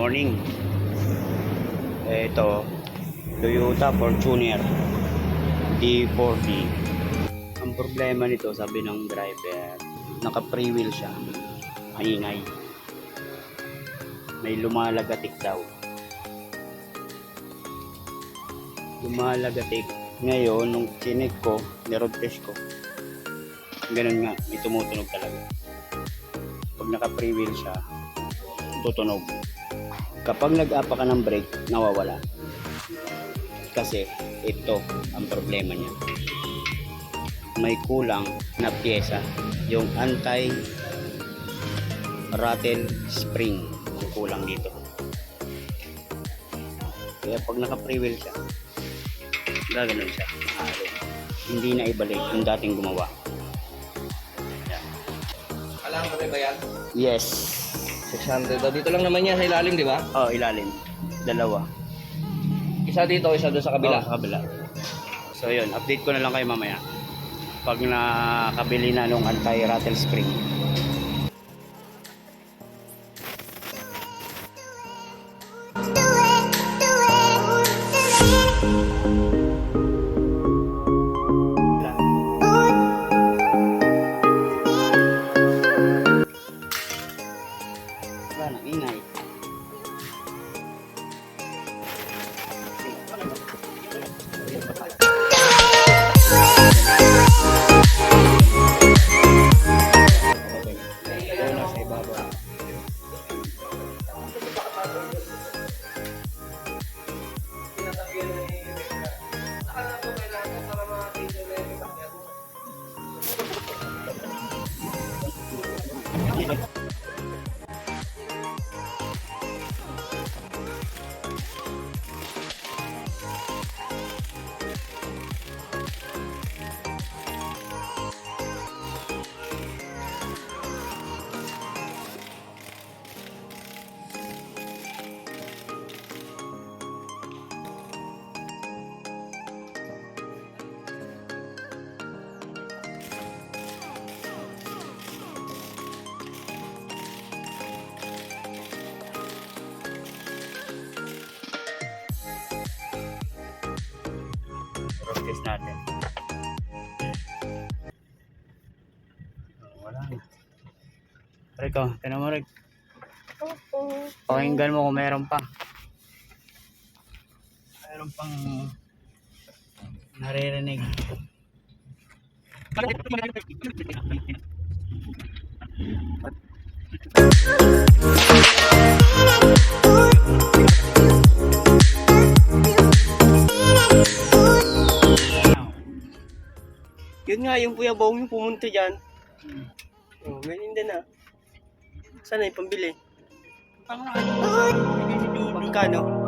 morning. Ito, Toyota Fortuner D4D. Ang problema nito, sabi ng driver, naka-free wheel siya. Maingay. May lumalagatik daw. Lumalagatik. Ngayon, nung chinek ko, ni-road test ko, ganun nga, may tumutunog talaga. Pag naka-free wheel siya, tutunog. Kapag nag-apa ka ng brake, nawawala. Kasi ito ang problema niya. May kulang na pyesa, yung anti-rattle spring. Yung kulang dito. Kaya pag naka-free wheel siya, gaganon siya. Hindi na ibalik yung dating gumawa. Kailangan kami ba yan? Yes. 600 daw. Dito lang naman yan sa ilalim, di ba? Oh, ilalim. Dalawa. Isa dito, isa doon sa kabila. Oh, sa kabila. So yun, update ko na lang kayo mamaya. Pag nakabili na nung anti-rattle spring. Wala na, ingay. Test natin. Wala na. Rico, tinan mo Rick. Pakinggan mo kung meron pa. Meron pang naririnig. Yun nga, yung Kuya Bong yung pumunta dyan. Oh, ganyan din ah. Sana yung pambili. Magkano?